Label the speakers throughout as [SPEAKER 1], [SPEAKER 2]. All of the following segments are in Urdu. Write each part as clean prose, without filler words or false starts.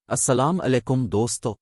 [SPEAKER 1] السلام علیکم دوستو۔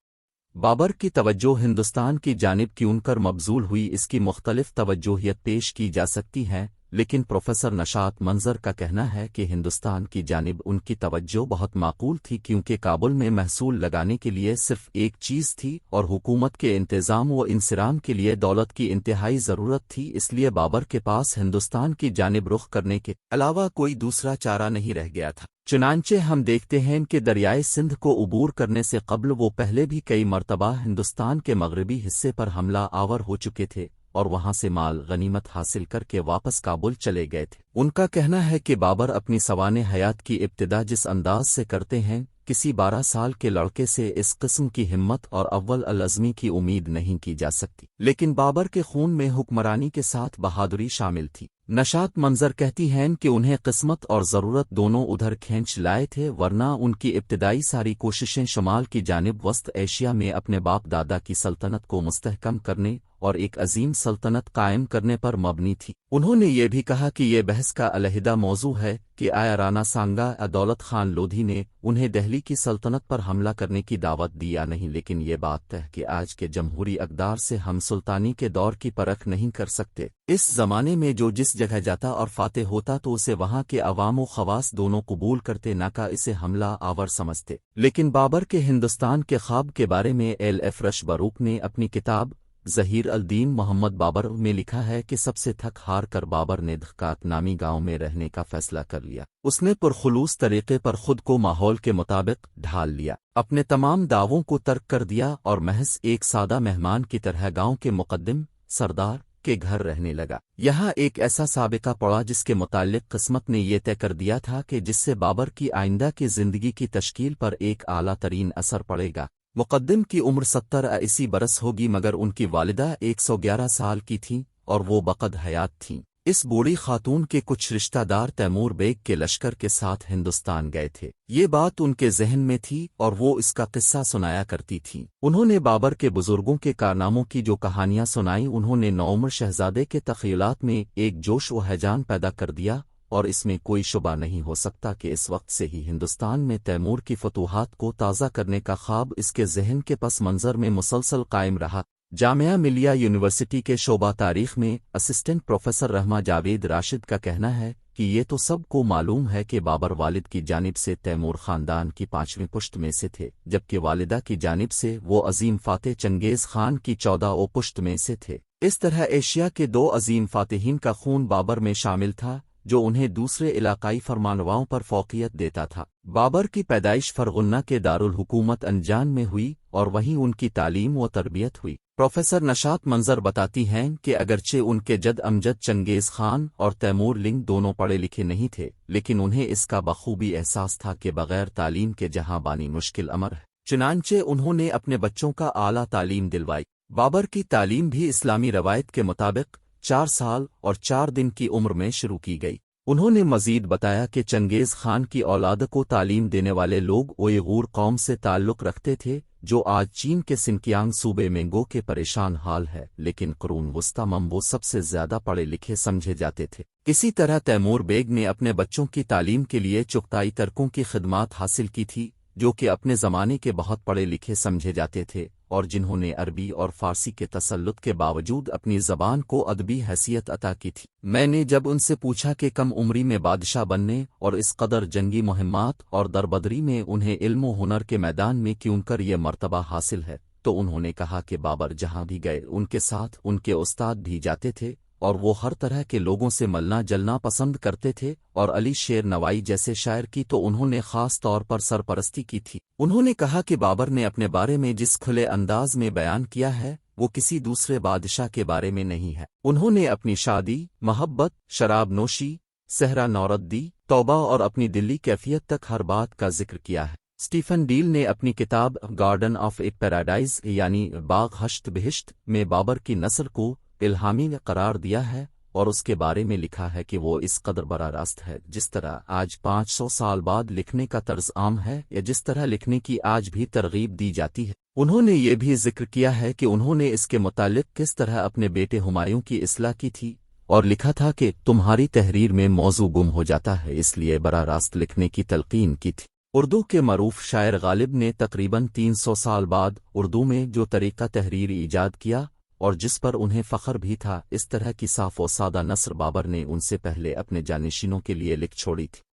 [SPEAKER 1] بابر کی توجہ ہندوستان کی جانب کیوں کر مبذول ہوئی، اس کی مختلف توجہیت پیش کی جا سکتی ہیں، لیکن پروفیسر نشاط منظر کا کہنا ہے کہ ہندوستان کی جانب ان کی توجہ بہت معقول تھی، کیونکہ کابل میں محصول لگانے کے لیے صرف ایک چیز تھی اور حکومت کے انتظام و انصرام کے لیے دولت کی انتہائی ضرورت تھی۔ اس لیے بابر کے پاس ہندوستان کی جانب رخ کرنے کے علاوہ کوئی دوسرا چارہ نہیں رہ گیا تھا۔ چنانچہ ہم دیکھتے ہیں کہ دریائے سندھ کو عبور کرنے سے قبل وہ پہلے بھی کئی مرتبہ ہندوستان کے مغربی حصے پر حملہ آور ہو چکے تھے اور وہاں سے مال غنیمت حاصل کر کے واپس کابل چلے گئے تھے۔ ان کا کہنا ہے کہ بابر اپنی سوانح حیات کی ابتدا جس انداز سے کرتے ہیں، کسی 12 سال کے لڑکے سے اس قسم کی ہمت اور اول العزمی کی امید نہیں کی جا سکتی، لیکن بابر کے خون میں حکمرانی کے ساتھ بہادری شامل تھی۔ نشاط منظر کہتی ہیں کہ انہیں قسمت اور ضرورت دونوں ادھر کھینچ لائے تھے، ورنہ ان کی ابتدائی ساری کوششیں شمال کی جانب وسط ایشیا میں اپنے باپ دادا کی سلطنت کو مستحکم کرنے اور ایک عظیم سلطنت قائم کرنے پر مبنی تھی۔ انہوں نے یہ بھی کہا کہ یہ بحث کا علیحدہ موضوع ہے کہ آیا رانا سانگا یا دولت خان لودھی نے انہیں دہلی کی سلطنت پر حملہ کرنے کی دعوت دی یا نہیں، لیکن یہ بات ہے کہ آج کے جمہوری اقدار سے ہم سلطانی کے دور کی پرکھ نہیں کر سکتے۔ اس زمانے میں جو جس جگہ جاتا اور فاتح ہوتا تو اسے وہاں کے عوام و خواص دونوں قبول کرتے، نہ کہ اسے حملہ آور سمجھتے۔ لیکن بابر کے ہندوستان کے خواب کے بارے میں ایل ایف رش بروک نے اپنی کتاب ظہیر الدین محمد بابر میں لکھا ہے کہ سب سے تھک ہار کر بابر نے دھکات نامی گاؤں میں رہنے کا فیصلہ کر لیا۔ اس نے پرخلوص طریقے پر خود کو ماحول کے مطابق ڈھال لیا، اپنے تمام دعووں کو ترک کر دیا اور محض ایک سادہ مہمان کی طرح گاؤں کے مقدم سردار کے گھر رہنے لگا۔ یہاں ایک ایسا سابقہ پڑا جس کے متعلق قسمت نے یہ طے کر دیا تھا کہ جس سے بابر کی آئندہ کی زندگی کی تشکیل پر ایک اعلیٰ ترین اثر پڑے گا۔ مقدم کی عمر 70 برس ہوگی، مگر ان کی والدہ 111 سال کی تھیں اور وہ بقد حیات تھیں۔ اس بوڑھی خاتون کے کچھ رشتہ دار تیمور بیگ کے لشکر کے ساتھ ہندوستان گئے تھے۔ یہ بات ان کے ذہن میں تھی اور وہ اس کا قصہ سنایا کرتی تھیں۔ انہوں نے بابر کے بزرگوں کے کارناموں کی جو کہانیاں سنائیں، انہوں نے نوعمر شہزادے کے تخیلات میں ایک جوش و ہیجان پیدا کر دیا، اور اس میں کوئی شبہ نہیں ہو سکتا کہ اس وقت سے ہی ہندوستان میں تیمور کی فتوحات کو تازہ کرنے کا خواب اس کے ذہن کے پس منظر میں مسلسل قائم رہا۔ جامعہ ملیہ یونیورسٹی کے شعبہ تاریخ میں اسسٹنٹ پروفیسر رحمہ جاوید راشد کا کہنا ہے کہ یہ تو سب کو معلوم ہے کہ بابر والد کی جانب سے تیمور خاندان کی 5ویں پشت میں سے تھے، جبکہ والدہ کی جانب سے وہ عظیم فاتح چنگیز خان کی 14 پشت میں سے تھے۔ اس طرح ایشیا کے 2 عظیم فاتحین کا خون بابر میں شامل تھا، جو انہیں دوسرے علاقائی فرمانرواؤں پر فوقیت دیتا تھا۔ بابر کی پیدائش فرغنہ کے دارالحکومت انجان میں ہوئی اور وہیں ان کی تعلیم و تربیت ہوئی۔ پروفیسر نشاط منظر بتاتی ہیں کہ اگرچہ ان کے جد امجد چنگیز خان اور تیمور لنگ دونوں پڑھے لکھے نہیں تھے، لیکن انہیں اس کا بخوبی احساس تھا کہ بغیر تعلیم کے جہاں بانی مشکل امر ہے، چنانچہ انہوں نے اپنے بچوں کا اعلیٰ تعلیم دلوائی۔ بابر کی تعلیم بھی اسلامی روایت کے مطابق 4 سال اور 4 دن کی عمر میں شروع کی گئی۔ انہوں نے مزید بتایا کہ چنگیز خان کی اولاد کو تعلیم دینے والے لوگ اوئغور قوم سے تعلق رکھتے تھے، جو آج چین کے سنکیانگ صوبے میں گو کے پریشان حال ہے، لیکن قرون وسطی میں وہ سب سے زیادہ پڑھے لکھے سمجھے جاتے تھے۔ اسی طرح تیمور بیگ نے اپنے بچوں کی تعلیم کے لیے چغتائی ترکوں کی خدمات حاصل کی تھی، جو کہ اپنے زمانے کے بہت پڑھے لکھے سمجھے جاتے تھے اور جنہوں نے عربی اور فارسی کے تسلط کے باوجود اپنی زبان کو ادبی حیثیت عطا کی تھی۔ میں نے جب ان سے پوچھا کہ کم عمری میں بادشاہ بننے اور اس قدر جنگی مہمات اور دربدری میں انہیں علم و ہنر کے میدان میں کیوں کر یہ مرتبہ حاصل ہے، تو انہوں نے کہا کہ بابر جہاں بھی گئے ان کے ساتھ ان کے استاد بھی جاتے تھے اور وہ ہر طرح کے لوگوں سے ملنا جلنا پسند کرتے تھے، اور علی شیر نوائی جیسے شاعر کی تو انہوں نے خاص طور پر سرپرستی کی تھی۔ انہوں نے کہا کہ بابر نے اپنے بارے میں جس کھلے انداز میں بیان کیا ہے وہ کسی دوسرے بادشاہ کے بارے میں نہیں ہے۔ انہوں نے اپنی شادی، محبت، شراب نوشی، صحرا نوردی، توبہ اور اپنی دلی کیفیت تک ہر بات کا ذکر کیا ہے۔ سٹیفن ڈیل نے اپنی کتاب گارڈن آف اے پیراڈائز یعنی باغ ہشت بہشت میں بابر کی نثر کو الہامی قرار دیا ہے اور اس کے بارے میں لکھا ہے کہ وہ اس قدر براہ راست ہے جس طرح آج 500 سال بعد لکھنے کا طرز عام ہے، یا جس طرح لکھنے کی آج بھی ترغیب دی جاتی ہے۔ انہوں نے یہ بھی ذکر کیا ہے کہ انہوں نے اس کے متعلق کس طرح اپنے بیٹے ہمایوں کی اصلاح کی تھی اور لکھا تھا کہ تمہاری تحریر میں موضوع گم ہو جاتا ہے، اس لیے براہ راست لکھنے کی تلقین کی تھی۔ اردو کے معروف شاعر غالب نے تقریباً 300 سال بعد اردو میں جو طریقہ تحریر ایجاد کیا اور جس پر انہیں فخر بھی تھا، اس طرح کی صاف و سادہ نثر بابر نے ان سے پہلے اپنے جانشینوں کے لیے لکھ چھوڑی تھی۔